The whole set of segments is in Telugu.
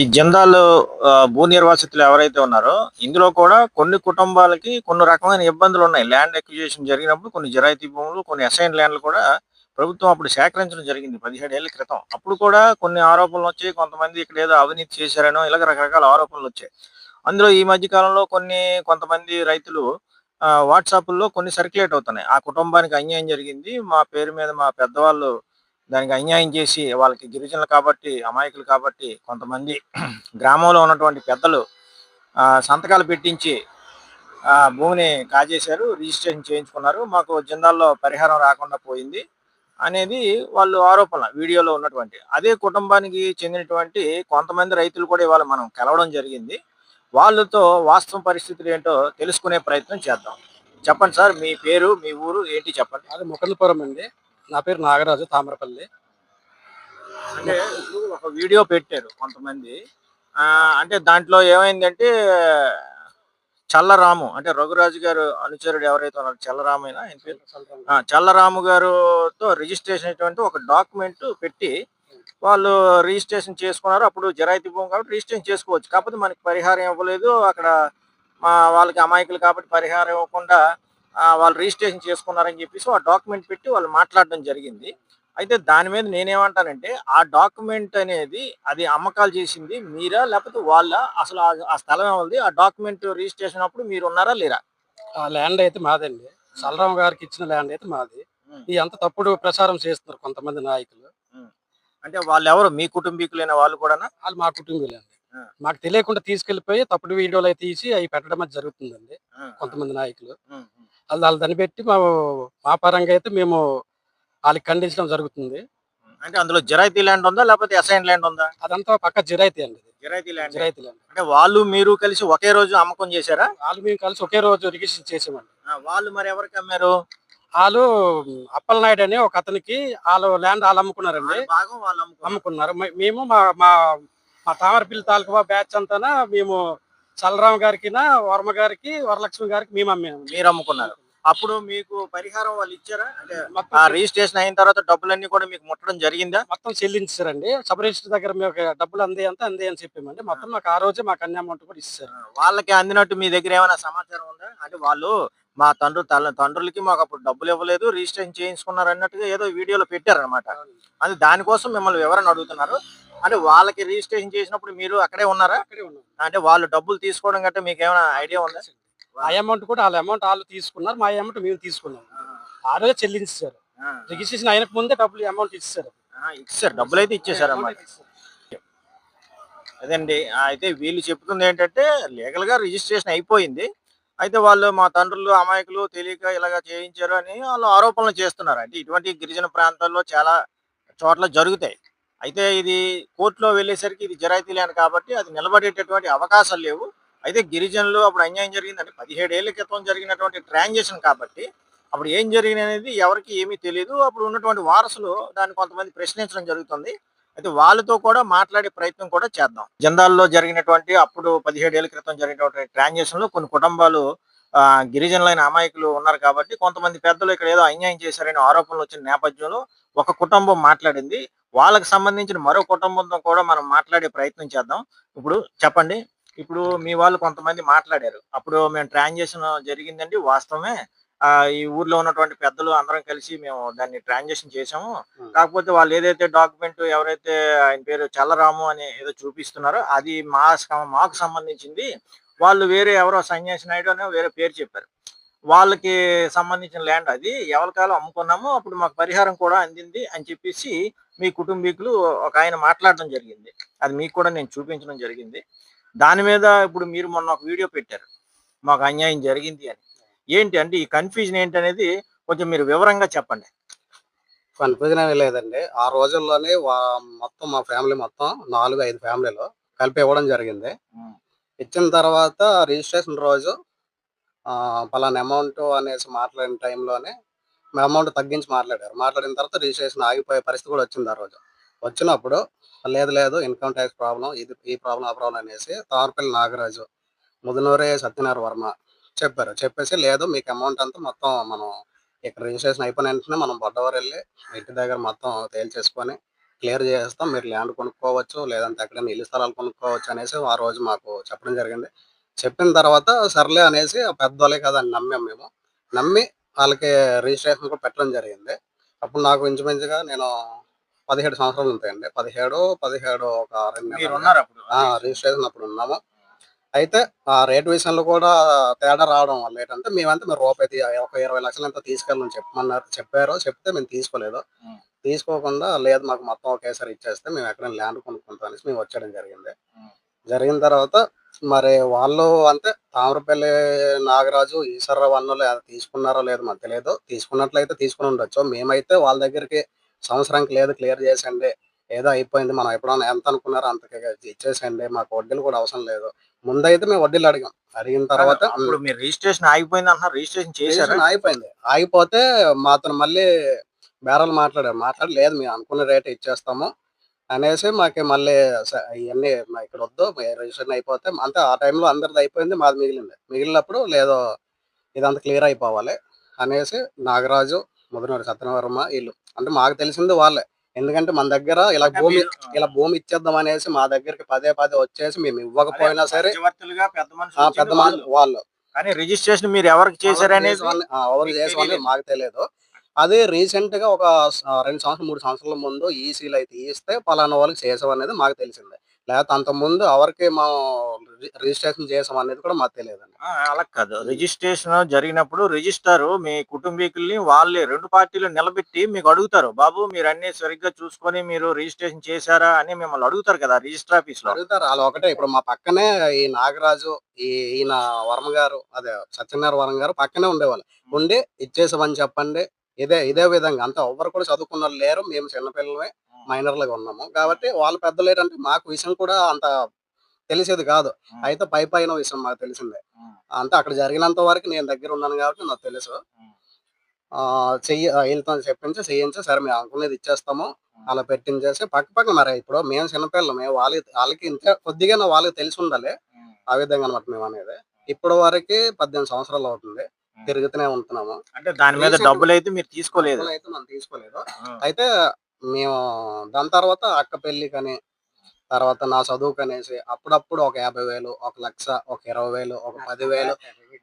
ఈ జిందాల్ భూ నిర్వాసితులు ఎవరైతే ఉన్నారో, ఇందులో కూడా కొన్ని కుటుంబాలకి కొన్ని రకమైన ఇబ్బందులున్నాయి. ల్యాండ్ అక్విజిషన్ జరిగినప్పుడు కొన్ని జిరాయితీ భూములు, కొన్ని అసైన్ ల్యాండ్‌లు కూడా ప్రభుత్వం అప్పుడు సేకరించడం జరిగింది 17 ఏళ్ల క్రితం. అప్పుడు కూడా కొన్ని ఆరోపణలొచ్చాయి. కొంతమంది ఇక్కడేదో అవినీతి చేశారనో ఇలాగ రకరకాల ఆరోపణలొచ్చాయి. అందులో ఈ మధ్య కాలంలో కొంతమంది రైతులు వాట్సాపుల్లో కొన్ని సర్క్యులేట్ అవుతున్నాయి. ఆ కుటుంబానికి అన్యాయం జరిగింది. మా పేరు మీద మా పెద్దవాళ్ళు దానికి అన్యాయం చేసి వాళ్ళకి గిరిజనులు కాబట్టి, అమాయకులు కాబట్టి కొంతమంది గ్రామంలో ఉన్నటువంటి పెద్దలు సంతకాలు పెట్టించి భూమిని కాజేశారు. రిజిస్ట్రేషన్ చేయించుకున్నారు. మాకు జిందాల్లో పరిహారం రాకుండా పోయింది అనేది వాళ్ళు ఆరోపణ వీడియోలో ఉన్నటువంటి. అదే కుటుంబానికి చెందినటువంటి కొంతమంది రైతులు కూడా ఇవాళ మనం కలవడం జరిగింది. వాళ్ళతో వాస్తవ పరిస్థితులు ఏంటో తెలుసుకునే ప్రయత్నం చేద్దాం. చెప్పండి సార్, మీ పేరు, మీ ఊరు ఏంటి చెప్పండి? అది ముకుందపురం అండి. నా పేరు నాగరాజు, తామరపల్లి. అంటే ఇప్పుడు ఒక వీడియో పెట్టారు కొంతమంది. అంటే దాంట్లో ఏమైందంటే చల్లరాము అంటే రఘురాజు గారు అనుచరుడు ఎవరైతే ఉన్నారో చల్లరామేనా ఆయన పేరు? చల్లరాము గారుతో రిజిస్ట్రేషన్ అయినటువంటి ఒక డాక్యుమెంట్ పెట్టి వాళ్ళు రిజిస్ట్రేషన్ చేసుకున్నారు. అప్పుడు జరాయితీ భూమి కాబట్టి రిజిస్ట్రేషన్ చేసుకోవచ్చు. కాకపోతే మనకి పరిహారం ఇవ్వలేదు. అక్కడ వాళ్ళకి అమాయకులు కాబట్టి పరిహారం ఇవ్వకుండా వాళ్ళు రిజిస్ట్రేషన్ చేసుకున్నారని చెప్పేసి ఆ డాక్యుమెంట్ పెట్టి వాళ్ళు మాట్లాడడం జరిగింది. అయితే దాని మీద నేనేమంటానంటే ఆ డాక్యుమెంట్ అనేది అది అమ్మకాలు చేసింది మీరా? లేకపోతే వాళ్ళా? అసలు ఆ స్థలం ఎవరిది? ఆ డాక్యుమెంట్ రిజిస్ట్రేషన్ అప్పుడు మీరు ఉన్నారా లేరా? ఆ ల్యాండ్ అయితే మాదండి. సలరాం గారికి ఇచ్చిన ల్యాండ్ అయితే మాది. హ్మ్. ఈ అంత తప్పుడు ప్రచారం చేస్తున్నారు కొంతమంది నాయకులు. హ్మ్. అంటే వాళ్ళెవరు? మీ కుటుంబీకులైన వాళ్ళు కూడానా? వాళ్ళు మా కుటుంబీకులండి. ఆ! మాకు తెలియకుండా తీసుకెళ్లిపోయి తప్పుడు వీడియోలు అయి తీసి అవి పెట్టడం అది జరుగుతుందండి. ఆ! కొంతమంది నాయకులు. హ్మ్. హ్మ్. వాళ్ళు దాన్ని పెట్టి మా పరంగా అయితే మేము వాళ్ళకి ఖండించడం జరుగుతుంది. అంటే అందులో జిరాయితీ ల్యాండ్ ఉందా? లేకపోతే అసైన్ ల్యాండ్ ఉందా? అదంతా పక్క జిరాయితీ అండి. జిరాయితీ ల్యాండ్. జిరాయితీ ల్యాండ్. అంటే వాళ్ళు మీరు కలిసి ఒకే రోజు అమ్మకం చేశారా? వాళ్ళు మేము కలిసి ఒకే రోజు రిజిస్టర్ చేసామండి. వాళ్ళు మరి ఎవరికి అమ్మారు? వాళ్ళు అప్పలనాయుడు అని ఒక అతనికి వాళ్ళు ల్యాండ్ వాళ్ళు అమ్ముకున్నారండి. వాళ్ళ భాగం వాళ్ళు అమ్ముకున్నారు. మేము మా మా మా తామరపల్లి తాలూకా బ్యాచ్ అంతా మేము చలరామ గారికి, వర్మ గారికి, వరలక్ష్మి గారికి మేము అమ్మాము. మీరు అమ్ముకున్నారు. అప్పుడు మీకు పరిహారం వాళ్ళు ఇచ్చారా? అంటే మొత్తం రిజిస్ట్రేషన్ అయిన తర్వాత డబ్బులన్నీ కూడా మీకు ముట్టడం జరిగిందా? మొత్తం చెల్లించారండి. సబ్ రిజిస్టర్ దగ్గర మేము డబ్బులు అందే అని చెప్పామండి. మొత్తం మాకు ఆ రోజే మాకు అన్ని అమౌంట్ కూడా ఇచ్చారు. వాళ్ళకి అందినట్టు మీ దగ్గర ఏమైనా సమాచారం ఉందా? అంటే వాళ్ళు మా తండ్రులకి మాకు అప్పుడు డబ్బులు ఇవ్వలేదు, రిజిస్ట్రేషన్ చేయించుకున్నారు అన్నట్టుగా ఏదో వీడియోలో పెట్టారనమాట. అది దానికోసం మిమ్మల్ని వివరణ అడుగుతున్నారు. అంటే వాళ్ళకి రిజిస్ట్రేషన్ చేసినప్పుడు మీరు అక్కడే ఉన్నారా? అక్కడే ఉన్నాం. అంటే వాళ్ళు డబ్బులు తీసుకోవడం గట్రా మీకు ఏమైనా ఐడియా ఉందా? ఆ అమౌంట్ కూడా వాళ్ళ అమౌంట్ వాళ్ళు తీసుకున్నారు. మా అమౌంట్ మేము తీసుకున్నాం. ఆ రోజే చెల్లించారు. రిజిస్ట్రేషన్ అయినకు ముందే డబ్బులు అమౌంట్ ఇచ్చారు. ఇచ్చారు, డబ్బులైతే ఇచ్చేసారన్నమాట. అదండి. అయితే వీళ్ళు చెప్తుంది ఏంటంటే లీగల్ గా రిజిస్ట్రేషన్ అయిపోయింది. అయితే వాళ్ళు మా తండ్రులు అమాయకులు తెలియక ఇలాగ చేయించారు అని వాళ్ళు ఆరోపణలు చేస్తున్నారు. అంటే ఇటువంటి గిరిజన ప్రాంతాల్లో చాలా చోట్ల జరుగుతాయి. అయితే ఇది కోర్టులో వెళ్ళేసరికి ఇది జిరాయితీ ల్యాండ్ కాబట్టి అది నిలబడేటటువంటి అవకాశాలు లేవు. అయితే గిరిజనులు అప్పుడు అన్యాయం జరిగిందంటే 17 ఏళ్ల క్రితం జరిగినటువంటి ట్రాన్సాక్షన్ కాబట్టి అప్పుడు ఏం జరిగింది అనేది ఎవరికి ఏమీ తెలియదు. అప్పుడు ఉన్నటువంటి వారసులు దాన్ని కొంతమంది ప్రశ్నించడం జరుగుతుంది. అయితే వాళ్ళతో కూడా మాట్లాడే ప్రయత్నం కూడా చేద్దాం. జందాల్లో జరిగినటువంటి అప్పుడు 17 ఏళ్ల క్రితం జరిగినటువంటి ట్రాన్సాక్షన్‌లో కొన్ని కుటుంబాలు గిరిజనులైన అమాయకులు ఉన్నారు కాబట్టి కొంతమంది పెద్దలు ఇక్కడ ఏదో అన్యాయం చేశారనే ఆరోపణలు వచ్చిన నేపథ్యంలో ఒక కుటుంబం మాట్లాడింది. వాళ్ళకి సంబంధించిన మరో కుటుంబంతో కూడా మనం మాట్లాడే ప్రయత్నం చేద్దాం. ఇప్పుడు చెప్పండి. ఇప్పుడు మీ వాళ్ళు కొంతమంది మాట్లాడారు. అప్పుడు మేము ట్రాన్సాక్షన్ జరిగిందండి వాస్తవమే. ఈ ఊర్లో ఉన్నటువంటి పెద్దలు అందరం కలిసి మేము దాన్ని ట్రాన్సాక్షన్ చేసాము. కాకపోతే వాళ్ళు ఏదైతే డాక్యుమెంట్ ఎవరైతే ఆయన పేరు చల్లరాము అని ఏదో చూపిస్తున్నారో అది మాకు సంబంధించింది. వాళ్ళు వేరే ఎవరో సన్యాసి నాయుడు అని వేరే పేరు చెప్పారు. వాళ్ళకి సంబంధించిన ల్యాండ్ అది. ఎవరి కాలం అమ్ముకున్నాము. అప్పుడు మాకు పరిహారం కూడా అందింది అని చెప్పేసి మీ కుటుంబీకులు ఒకాయన మాట్లాడడం జరిగింది. అది మీకు కూడా నేను చూపించడం జరిగింది. దాని మీద ఇప్పుడు మీరు మొన్న ఒక వీడియో పెట్టారు. మాకు అన్యాయం జరిగింది అని. ఏంటి అంటే ఈ కన్‌ఫ్యూజన్ ఏంటనేది కొంచెం మీరు వివరంగా చెప్పండి. కన్ఫ్యూజన్ ఏమీ లేదండి. ఆ రోజుల్లోనే మొత్తం మా ఫ్యామిలీ మొత్తం 4, 5 ఫ్యామిలీలు కలిపి ఇవ్వడం జరిగింది. హ్మ్. ఇచ్చిన తర్వాత రిజిస్ట్రేషన్ రోజు పలానా అమౌంట్ అనేసి మాట్లాడిన టైంలోనే అమౌంట్ తగ్గించి మాట్లాడారు. మాట్లాడిన తర్వాత రిజిస్ట్రేషన్ ఆగిపోయే పరిస్థితి కూడా వచ్చింది ఆ రోజు. వచ్చినప్పుడు లేదు ఇన్‌కమ్ టాక్స్ ప్రాబ్లమ్ ఈ ప్రాబ్లమ్, ఆ ప్రాబ్లమ్ అనేసి తామరపల్లి నాగరాజు, ముదునూరి సత్యనారాయణ వర్మ చెప్పారు. చెప్పేసి లేదు మీకు అమౌంట్ అంతా మొత్తం మనం ఇక్కడ రిజిస్ట్రేషన్ అయిపోయిన వెంటనే మనం బొడ్డవరం వెళ్ళి ఇంటి దగ్గర మొత్తం తేల్చేసుకొని క్లియర్ చేసేస్తాం. మీరు ల్యాండ్ కొనుక్కోవచ్చు. లేదంటే ఎక్కడైనా ఇల్లు స్థలాలు కొనుక్కోవచ్చు అనేసి ఆ రోజు మాకు చెప్పడం జరిగింది. చెప్పిన తర్వాత సర్లే అనేసి పెద్దోళ్ళే కదా అని నమ్మాం మేము. నమ్మి ఆళ్ళకి రిజిస్ట్రేషన్ కూడా పెట్టడం జరిగింది. అప్పుడు నాకు ఇంచుమించుగా నేను 17 సంవత్సరాలు ఉంటాయండి. 17 ఒక 2 నెలలు మీరున్నారు అప్పుడు రిజిస్ట్రేషన్ అప్పుడు ఉన్నాము. అయితే ఆ రేట్ విషయంలో కూడా తేడా రావడం వల్ల ఏంటంటే మేమంటే మీరు రూపాయి ఒక 20,00,000 ఎంతో తీసుకెళ్ళమని చెప్పారు. చెప్తే మేము తీసుకోలేదు. ఉమ్, తీసుకోకుండా లేదు మాకు మొత్తం ఒకేసారి ఇచ్చేస్తే మేము ఎక్కడైనా ల్యాండ్ కొనుక్కుంటాం అనేసి మేము వచ్చేయడం జరిగింది. ఉమ్. జరిగిన తర్వాత మరి వాళ్ళు అంతే తామరపల్లి నాగరాజు, ఈశ్వరరావు అన్నోళ్ళు తీసుకున్నారో లేదో మాకు తెలియదు. తీసుకున్నట్లయితే తీసుకొని ఉండొచ్చు. మేమైతే వాళ్ళ దగ్గరికి సంవత్సరానికి లేదు క్లియర్ చేసేయండి. ఏదో అయిపోయింది. మనం ఎప్పుడన్నా ఎంత అనుకున్నారో అంతకి ఇచ్చేసేయండి. మాకు వడ్డీలు కూడా అవసరం లేదు. ముందైతే మేము వడ్డీలు అడిగాం. అడిగిన తర్వాత అప్పుడు మీరు రిజిస్ట్రేషన్ ఆగిపోయింది అంటున్నారు, రిజిస్ట్రేషన్ చేశారా? రిజిస్ట్రేషన్ ఆగిపోయింది. ఆగిపోతే మాతోని మళ్ళీ బేరాలు మాట్లాడారు. మాట్లాడి లేదు మేము అనుకున్న రేటే ఇచ్చేస్తాము అనేసి మాకు మళ్ళీ ఇయన్నీ ఇక్కడొద్దు రిజిస్ట్రేషన్ అయిపోతే అంటే ఆ టైంలో అందరిది అయిపోయింది. మాది మిగిలింది. మిగిలినప్పుడు లేదో ఇదంతా క్లియర్ అయిపోవాలి అనేసి నాగరాజు, ముదినూరి సత్యనారాయణ ఈళ్ళు అంటే మాకు తెలిసింది వాళ్ళే. ఎందుకంటే మన దగ్గర అంటే మీరు ఇలా భూమి ఇచ్చేద్దాం అనేసి మా దగ్గరికి పదే పదే వచ్చేసి మేము అదే ఇవ్వకపోయినా సరే మధ్యవర్తులుగా పెద్ద మనుషులు పెద్ద వచ్చింది మనుషులు వాళ్ళు. వాళ్ళు కానీ రిజిస్ట్రేషన్ మీరు ఎవరికి చేశారనేది ఎవరు మీకు చేసామని తెలియలేదు. మాకు తెలియదు. అదే రీసెంట్ గా ఒక 2 సంవత్సరాలు 3 సంవత్సరాల ముందు ఈసీలు అయితే ఇస్తే పలానా వాళ్ళకి చేసాం అనేది మాకు తెలిసిందే. లేకపోతే అంత ముందు ఎవరికి మనం రిజిస్ట్రేషన్ చేసాం అనేది కూడా మాకు తెలియదండి. అలా కాదు. రిజిస్ట్రేషన్ జరిగినప్పుడు రిజిస్ట్రార్ మీ కుటుంబీకుల్ని వాళ్ళే 2 పార్టీలు నిలబెట్టి మీకు అడుగుతారు. బాబు మీరు అన్ని సరిగ్గా చూసుకొని మీరు రిజిస్ట్రేషన్ చేశారా అని మిమ్మల్ని అడుగుతారు కదా రిజిస్టర్ ఆఫీస్‌లో. అడుగుతారు ఆళ్ళు ఒకటే ఇప్పుడు మా పక్కనే ఈ నాగరాజు, ఈయన వర్మ గారు అదే సత్యనారాయణ వర్మ గారు పక్కనే ఉండేవాళ్ళు. ఉండి ఇచ్చేసామని చెప్పండి. ఇదే విధంగా అంతా ఎవ్వరు కూడా చదువుకున్నోళ్ళు లేరు. మేము చిన్న పిల్లలమే మైనర్‌లుగా ఉన్నాము. కాబట్టి వాళ్ళు పెద్దలేరంటే మాకు విషయం కూడా అంత తెలిసేది కాదు. హ్మ్. అయితే పైన విషయం మాకు తెలిసిందే. హ్మ్. అంటే అక్కడ జరిగినంత వరకు నేను దగ్గర ఉన్నాను కాబట్టి నాకు తెలుసు. హ్మ్. ఈళ్ళతోని చెప్పించి చేయించి సరే మేము అనుకునేది ఇచ్చేస్తాము. హ్మ్. అలా పెట్టించేసి పక్క మరి ఇప్పుడు మేము చిన్నపిల్లలమే వాళ్ళకి ఇంకా కొద్దిగైనా వాళ్ళకి తెలిసుండాలి. హ్మ్. ఆ విధంగా అన్నమాట మేమనేది. ఇప్పటి వరకి 18 సంవత్సరాలు అవుతుంది. హ్మ్. తిరుగుతూనే ఉంటున్నాము. అంటే దాని మీద రీసెంట్‌గా డబ్బులైతే మీరు తీసుకోలేదు. డబ్బులైతే మనం తీసుకోలేదు. ఆ! అయితే మేము దాని తర్వాత అక్క పెళ్ళికని, తర్వాత నా చదువుకనేసి అప్పుడప్పుడు ఒక 50,000, ఒక 1,00,000, ఒక 20,000, ఒక 10,000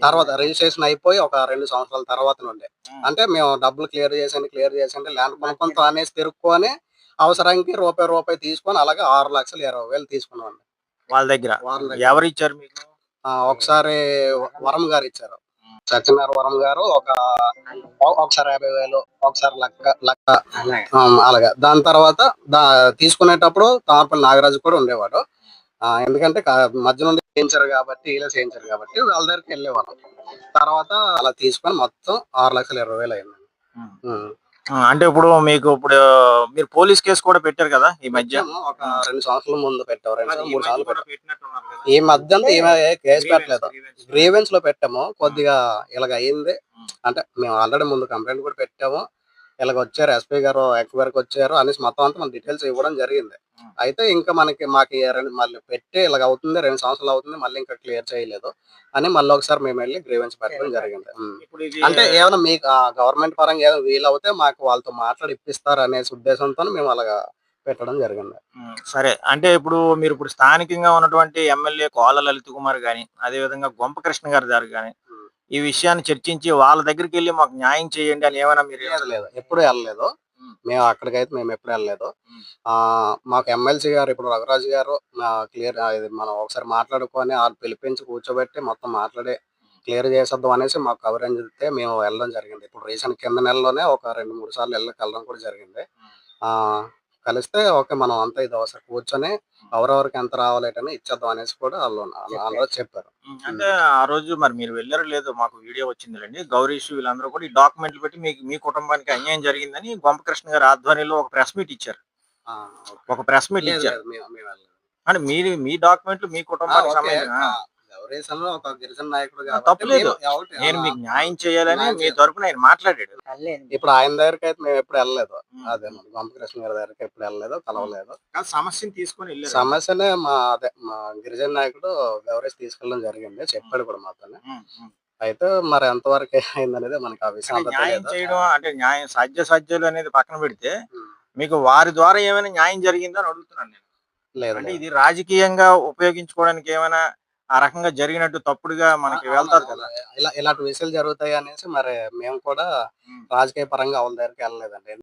తర్వాత రిజిస్ట్రేషన్ అయిపోయి ఒక 2 సంవత్సరాల తర్వాత నుండి. హ్మ్. అంటే మేము డబ్బులు క్లియర్ చేసేయండి ల్యాండ్ కొనుక్కుంటాం అనేసి తిరుక్కొని అవసరానికి రూపాయి తీసుకొని అలాగే 6,20,000, 20,000 తీసుకున్నామండి. వాళ్ళ దగ్గర. వాళ్ళ దగ్గర. ఎవరిచ్చారు మీకు? ఒకసారి వరం గారిచ్చారు. హ్మ్. సత్యనారాయణ వరం గారు ఒకసారి 50,000, ఒకసారి లక్క అలాగా. దాని తర్వాత తీసుకునేటప్పుడు తామరపల్లి నాగరాజు కూడా ఉండేవాడు. ఎందుకంటే మధ్య నుండి చేయించారు కాబట్టి వాళ్ళ దగ్గరికి వెళ్ళేవాళ్ళం. తర్వాత అలా తీసుకొని మొత్తం 6,20,000 అయిందండి. హ్మ్. హ్మ్. అంటే ఇప్పుడు మీరు పోలీస్ కేస్ కూడా పెట్టారు కదా ఈ మధ్య? పెట్టాము. ఒక 2 సంవత్సరాల ముందు పెట్టాం. 2 మరి ఈ 3 మధ్య సార్లు కూడా పెట్టాం. పెట్టినట్టున్నారు కదా? ఈ మధ్య అంతా ఏమి కేసు గ్రీవెన్స్ పెట్టలేదు. గ్రీవెన్స్. గ్రీవెన్స్ లో పెట్టాము. కొద్దిగా ఇలాగ అయింది. హ్మ్. అంటే మేము ఆల్రెడీ ముందు కంప్లైంట్ కూడా పెట్టాము. ఇలాగ వచ్చారు ఎస్పీ గారు ఎంక్వైరీకి వచ్చారు అనేసి మొత్తం అంతా మన డీటెయిల్స్ ఇవ్వడం జరిగింది. హ్మ్. అయితే ఇంకా మాకు ఈ మళ్ళీ పెట్టి ఇలాగ అవుతుంది 2 సంవత్సరాలు అవుతుంది మళ్ళీ ఇంకా క్లియర్ చేయలేదు అని మళ్ళీ ఒకసారి మేము వెళ్ళి గ్రీవెన్స్ పెట్టడం జరిగింది. ఇప్పుడు ఇది అంటే ఏమైనా మీకు గవర్నమెంట్ పరంగా ఏదో వీలవుతే మాకు వాళ్ళతో మాట్లాడి ఇప్పిస్తారు అనేసి ఉద్దేశంతో మేము అలాగా పెట్టడం జరిగింది. సరే. అంటే మీరు స్థానికంగా ఉన్నటువంటి ఎమ్మెల్యే కోల లలిత్ కుమార్ గాని, అదేవిధంగా గొంప కృష్ణ గారి గాని, హ్మ్. ఈ విషయాన్ని చర్చించి వాళ్ళ దగ్గరికెళ్లి మాకు న్యాయం చేయండి అని ఏమైనా మీరు లేదు. ఎప్పుడు వెళ్ళలేదు. హ్మ్. మేము ఎప్పుడు వెళ్ళలేదు. హ్మ్. మాకు ఎమ్మెల్సీ గారు ఇప్పుడు రఘురాజు గారు ఇది మనం ఒకసారి మాట్లాడుకొని పిలిపించి కూర్చోబెట్టి మొత్తం మాట్లాడి క్లియర్ చేసేద్దాం అనేసి మాకు కవరేంజితే మేము వెళ్ళడం జరిగింది. ఇప్పుడు రీసెంట్ కింద నెలలోనే ఒక 2, 3 సార్లు కలవడం కూడా జరిగింది. ఆహ్, కలిస్తే ఓకే. మనం అంతా ఇది ఒకసారి కూర్చొని ఎవరెవరికి ఎంత రావాలేటని ఇచ్చేద్దాం అనేసి కూడా ఆళ్ళు చెప్పారు. అంటే ఆ రోజు మరి మీరు వెళ్లారో లేదో మాకు వీడియో వచ్చిందిలెండి. గౌరీష్ వీళ్ళందరూ కూడా ఈ డాక్యుమెంట్లు పెట్టి మీ కుటుంబానికి అన్యాయం జరిగిందని గొంప కృష్ణ గారి ఆధ్వర్యంలో ఒక ప్రెస్ మీట్ ఇచ్చారు. ఆ! ఓకే. ఒక ప్రెస్ మీట్ లేదు. ఇచ్చారు. మేము వెళ్ళలేదు. అంటే మీ డాక్యుమెంట్లు మీ కుటుంబానికి ఓకే. సంబంధించిన ఎవరేసంలో ఒక గిరిజన నాయకుడు కాబట్టి తప్పులేదు. నేను మీకు న్యాయం చేయాలని మీ తరపున ఆయన మాట్లాడాడు. ఇప్పుడు ఆయన దగ్గరికైతే మేమెప్పుడు వెళ్ళలేదు. అదే హ్మ్. మన గొంపకృష్ణ గారి దగ్గరికి ఎప్పుడు వెళ్ళలేదు, కలవలేదు. కాదు సమస్యను తీసుకొని ఎళ్లారు. సమస్యనే మా గిరిజన నాయకుడు ఎవరైతే తీసుకెళ్ళడం జరిగింది. చెప్పాడు కూడా మాతోని. హ్మ్. హ్మ్. అయితే మరి ఎంతవరకు అయిందనేది మనకు ఆ విషయం అంటే అంతా న్యాయం తెలీదు. చేయడం అంటే న్యాయం సాధ్యాసాధ్యాలు అనేది పక్కన పెడితే హ్మ్. మీకు వారి ద్వారా ఏమైనా న్యాయం జరిగిందని అడుగుతున్నాను నేను. లేదు అంటే లేదు. ఇది రాజకీయంగా ఉపయోగించుకోవడానికి ఏమైనా ఆ రకంగా జరిగినట్టు తప్పుడుగా మనకి వెళ్తారు కదా! ఇలాంటి విషయాలు జరుగుతాయి అనేసి మరి మేము కూడా హ్మ్. రాజకీయ పరంగా వాళ్ళ దగ్గరికి వెళ్ళలేదండి.